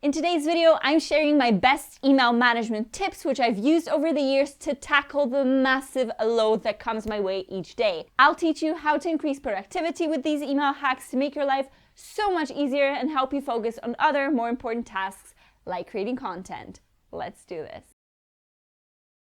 In today's video, I'm sharing my best email management tips, which I've used over the years to tackle the massive load that comes my way each day. I'll teach you how to increase productivity with these email hacks to make your life so much easier and help you focus on other more important tasks like creating content. Let's do this.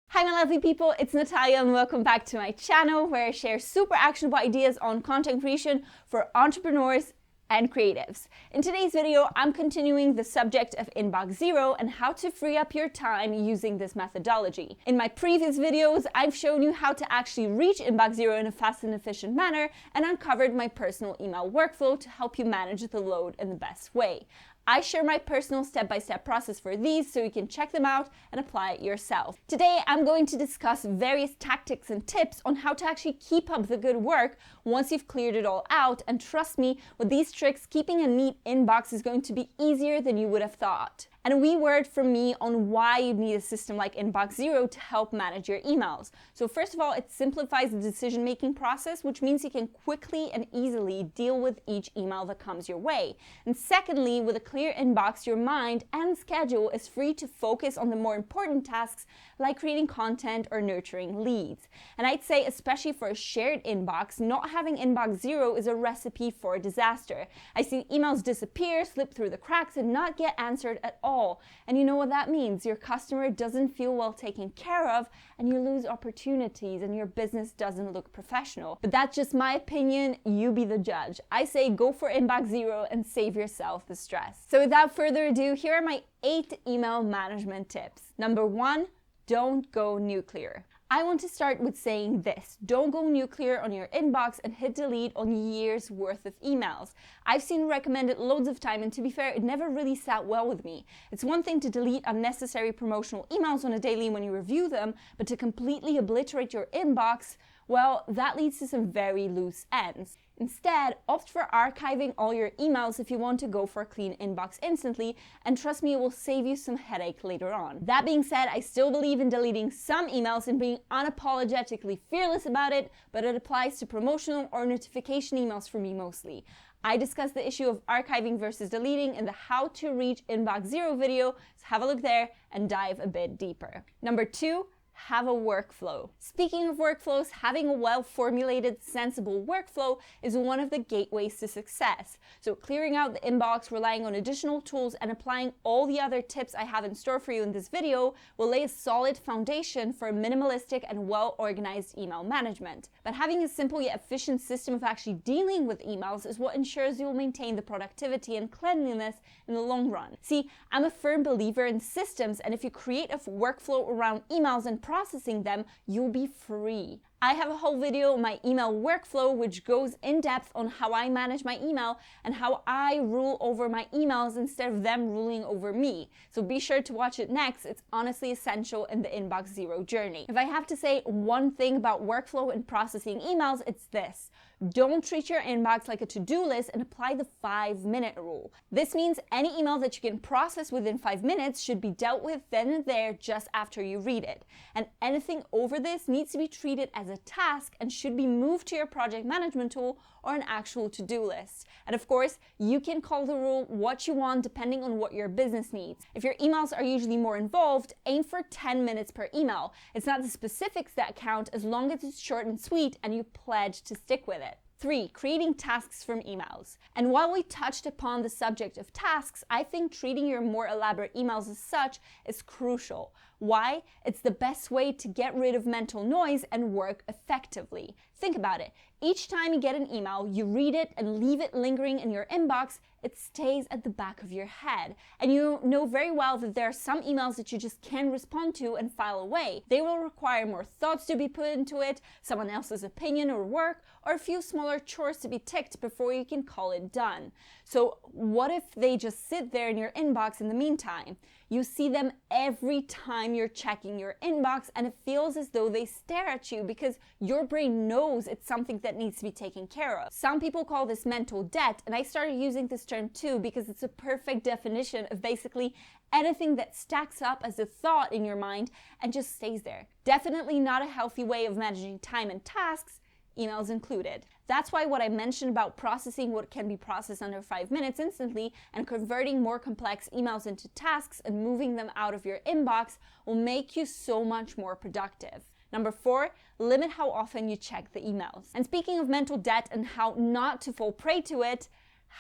Hi my lovely people, it's Natalia and welcome back to my channel where I share super actionable ideas on content creation for entrepreneurs and creatives. In today's video, I'm continuing the subject of inbox zero and how to free up your time using this methodology. In my previous videos, I've shown you how to actually reach inbox zero in a fast and efficient manner and uncovered my personal email workflow to help you manage the load in the best way. I share my personal step-by-step process for these so you can check them out and apply it yourself. Today, I'm going to discuss various tactics and tips on how to actually keep up the good work once you've cleared it all out. And trust me, with these tricks, keeping a neat inbox is going to be easier than you would have thought. And a wee word from me on why you need a system like Inbox Zero to help manage your emails. So first of all, it simplifies the decision-making process, which means you can quickly and easily deal with each email that comes your way. And secondly, with a clear inbox, your mind and schedule is free to focus on the more important tasks like creating content or nurturing leads. And I'd say, especially for a shared inbox, not having Inbox Zero is a recipe for disaster. I've seen emails disappear, slip through the cracks, and not get answered at all. And you know what that means? Your customer doesn't feel well taken care of and you lose opportunities and your business doesn't look professional. But that's just my opinion, you be the judge. I say go for Inbox Zero and save yourself the stress. So without further ado, here are my 8 email management tips. Number 1, don't go nuclear. I want to start with saying this: don't go nuclear on your inbox and hit delete on years worth of emails. I've seen recommended loads of time, and to be fair, it never really sat well with me. It's one thing to delete unnecessary promotional emails on a daily when you review them, but to completely obliterate your inbox, well, that leads to some very loose ends. Instead, opt for archiving all your emails if you want to go for a clean inbox instantly, and trust me, it will save you some headache later on. That being said, I still believe in deleting some emails and being unapologetically fearless about it, but it applies to promotional or notification emails for me mostly. I discussed the issue of archiving versus deleting in the How to Reach Inbox Zero video, so have a look there and dive a bit deeper. Number 2, have a workflow. Speaking of workflows, having a well-formulated, sensible workflow is one of the gateways to success. So clearing out the inbox, relying on additional tools, and applying all the other tips I have in store for you in this video will lay a solid foundation for a minimalistic and well-organized email management. But having a simple yet efficient system of actually dealing with emails is what ensures you'll maintain the productivity and cleanliness in the long run. See, I'm a firm believer in systems, and if you create a workflow around emails and processing them, you'll be free. I have a whole video on my email workflow which goes in depth on how I manage my email and how I rule over my emails instead of them ruling over me. So be sure to watch it next. It's honestly essential in the Inbox Zero journey. If I have to say one thing about workflow and processing emails, it's this: don't treat your inbox like a to-do list and apply the 5-minute rule. This means any email that you can process within 5 minutes should be dealt with then and there just after you read it. And anything over this needs to be treated as a task and should be moved to your project management tool or an actual to-do list. And of course, you can call the rule what you want depending on what your business needs. If your emails are usually more involved, aim for 10 minutes per email. It's not the specifics that count as long as it's short and sweet and you pledge to stick with it. 3, creating tasks from emails. And while we touched upon the subject of tasks, I think treating your more elaborate emails as such is crucial. Why? It's the best way to get rid of mental noise and work effectively. Think about it. Each time you get an email, you read it and leave it lingering in your inbox, it stays at the back of your head. And you know very well that there are some emails that you just can't respond to and file away. They will require more thoughts to be put into it, someone else's opinion or work, or a few smaller chores to be ticked before you can call it done. So what if they just sit there in your inbox in the meantime? You see them every time you're checking your inbox and it feels as though they stare at you because your brain knows it's something that needs to be taken care of. Some people call this mental debt, and I started using this term too because it's a perfect definition of basically anything that stacks up as a thought in your mind and just stays there. Definitely not a healthy way of managing time and tasks, emails included. That's why what I mentioned about processing what can be processed under 5 minutes instantly and converting more complex emails into tasks and moving them out of your inbox will make you so much more productive. Number 4, limit how often you check the emails. And speaking of mental debt and how not to fall prey to it,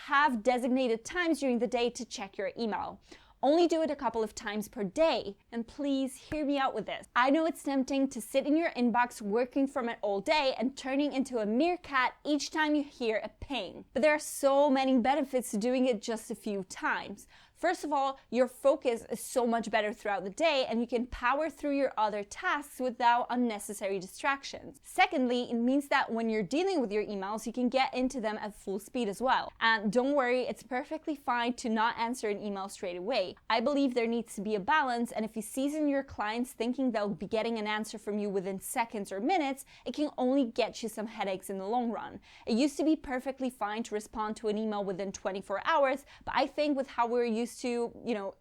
have designated times during the day to check your email. Only do it a couple of times per day. And please hear me out with this. I know it's tempting to sit in your inbox working from it all day and turning into a meerkat each time you hear a ping. But there are so many benefits to doing it just a few times. First of all, your focus is so much better throughout the day and you can power through your other tasks without unnecessary distractions. Secondly, it means that when you're dealing with your emails, you can get into them at full speed as well. And don't worry, it's perfectly fine to not answer an email straight away. I believe there needs to be a balance, and if you season your clients thinking they'll be getting an answer from you within seconds or minutes, it can only get you some headaches in the long run. It used to be perfectly fine to respond to an email within 24 hours, but I think with how we're used to,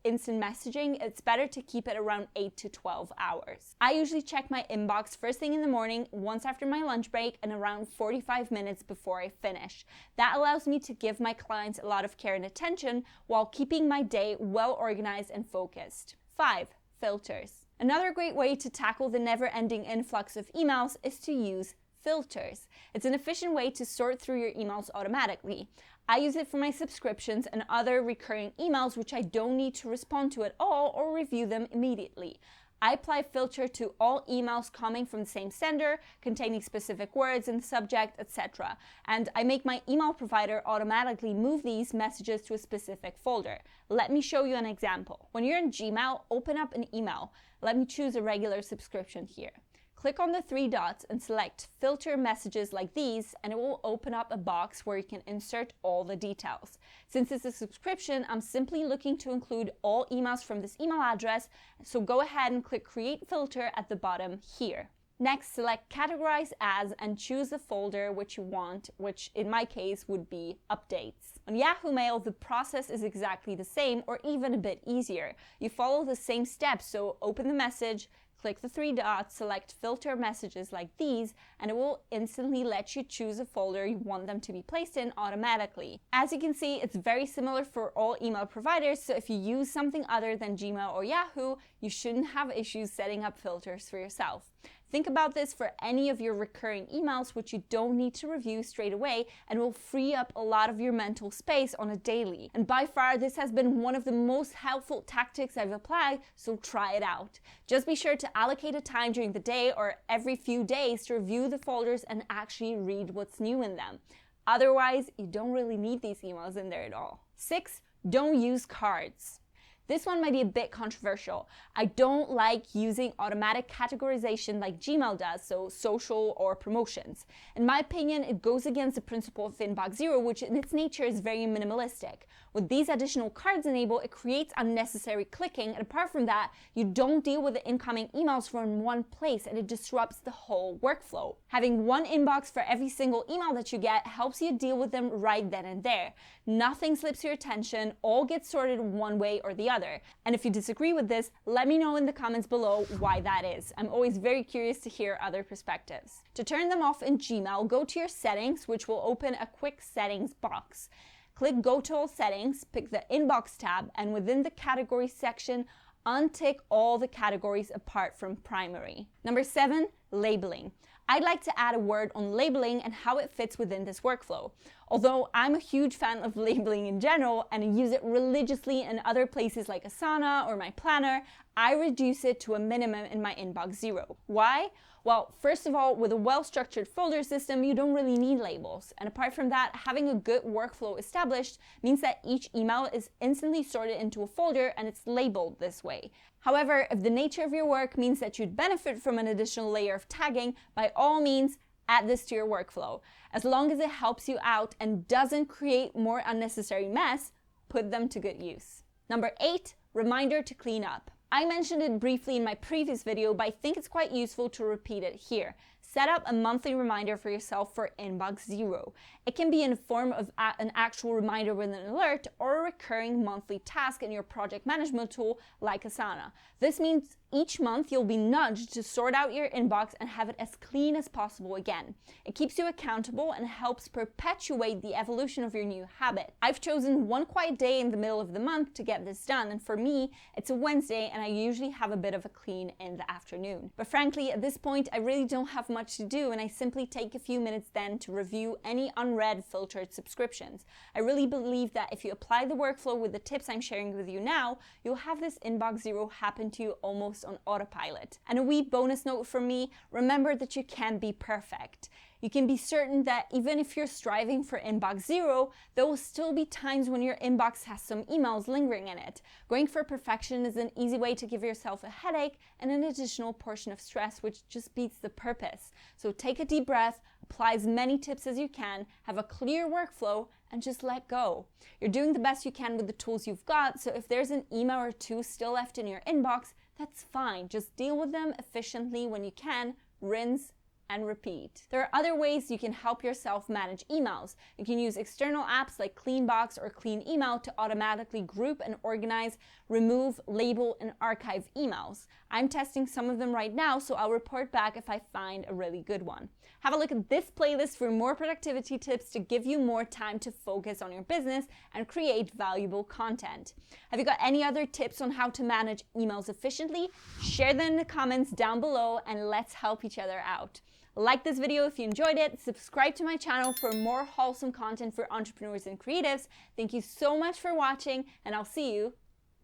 instant messaging, it's better to keep it around 8 to 12 hours. I usually check my inbox first thing in the morning, once after my lunch break, and around 45 minutes before I finish. That allows me to give my clients a lot of care and attention while keeping my day well organized and focused. 5. Filters. Another great way to tackle the never-ending influx of emails is to use filters. It's an efficient way to sort through your emails automatically. I use it for my subscriptions and other recurring emails which I don't need to respond to at all or review them immediately. I apply filter to all emails coming from the same sender, containing specific words in the subject, etc. And I make my email provider automatically move these messages to a specific folder. Let me show you an example. When you're in Gmail, open up an email. Let me choose a regular subscription here. Click on the 3 dots and select filter messages like these, and it will open up a box where you can insert all the details. Since it's a subscription, I'm simply looking to include all emails from this email address, so go ahead and click create filter at the bottom here. Next, select categorize as and choose the folder which you want, which in my case would be updates. On Yahoo Mail, the process is exactly the same or even a bit easier. You follow the same steps, so open the message, click the 3 dots, select filter messages like these, and it will instantly let you choose a folder you want them to be placed in automatically. As you can see, it's very similar for all email providers, so if you use something other than Gmail or Yahoo, you shouldn't have issues setting up filters for yourself. Think about this for any of your recurring emails which you don't need to review straight away and will free up a lot of your mental space on a daily. And by far, this has been one of the most helpful tactics I've applied, so try it out. Just be sure to allocate a time during the day or every few days to review the folders and actually read what's new in them. Otherwise, you don't really need these emails in there at all. 6. Don't use cards. This one might be a bit controversial. I don't like using automatic categorization like Gmail does, so social or promotions. In my opinion, it goes against the principle of Inbox Zero, which in its nature is very minimalistic. With these additional cards enabled, it creates unnecessary clicking, and apart from that, you don't deal with the incoming emails from one place and it disrupts the whole workflow. Having one inbox for every single email that you get helps you deal with them right then and there. Nothing slips your attention, all gets sorted one way or the other. And if you disagree with this, let me know in the comments below why that is. I'm always very curious to hear other perspectives. To turn them off in Gmail, go to your settings, which will open a quick settings box. Click Go to All Settings, pick the Inbox tab, and within the Category section, untick all the categories apart from primary. Number 7, labeling. I'd like to add a word on labeling and how it fits within this workflow. Although I'm a huge fan of labeling in general and I use it religiously in other places like Asana or my planner, I reduce it to a minimum in my Inbox Zero. Why? Well, first of all, with a well-structured folder system, you don't really need labels. And apart from that, having a good workflow established means that each email is instantly sorted into a folder and it's labeled this way. However, if the nature of your work means that you'd benefit from an additional layer of tagging, by all means, add this to your workflow. As long as it helps you out and doesn't create more unnecessary mess, put them to good use. Number 8, reminder to clean up. I mentioned it briefly in my previous video, but I think it's quite useful to repeat it here. Set up a monthly reminder for yourself for inbox zero. It can be in the form of an actual reminder with an alert or a recurring monthly task in your project management tool like Asana. This means each month you'll be nudged to sort out your inbox and have it as clean as possible again. It keeps you accountable and helps perpetuate the evolution of your new habit. I've chosen one quiet day in the middle of the month to get this done, and for me, it's a Wednesday and I usually have a bit of a clean in the afternoon. But frankly, at this point, I really don't have much to do and I simply take a few minutes then to review any unread filtered subscriptions. I really believe that if you apply the workflow with the tips I'm sharing with you now, you'll have this inbox zero happen to you almost on autopilot. And a wee bonus note from me, remember that you can't be perfect. You can be certain that even if you're striving for inbox zero, there will still be times when your inbox has some emails lingering in it. Going for perfection is an easy way to give yourself a headache and an additional portion of stress, which just beats the purpose. So take a deep breath, apply as many tips as you can, have a clear workflow, and just let go. You're doing the best you can with the tools you've got, so if there's an email or two still left in your inbox, that's fine. Just deal with them efficiently when you can, rinse and repeat. There are other ways you can help yourself manage emails. You can use external apps like Cleanbox or Clean Email to automatically group and organize, remove, label, and archive emails. I'm testing some of them right now, so I'll report back if I find a really good one. Have a look at this playlist for more productivity tips to give you more time to focus on your business and create valuable content. Have you got any other tips on how to manage emails efficiently? Share them in the comments down below and let's help each other out. Like this video if you enjoyed it, subscribe to my channel for more wholesome content for entrepreneurs and creatives. Thank you so much for watching and I'll see you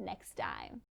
next time.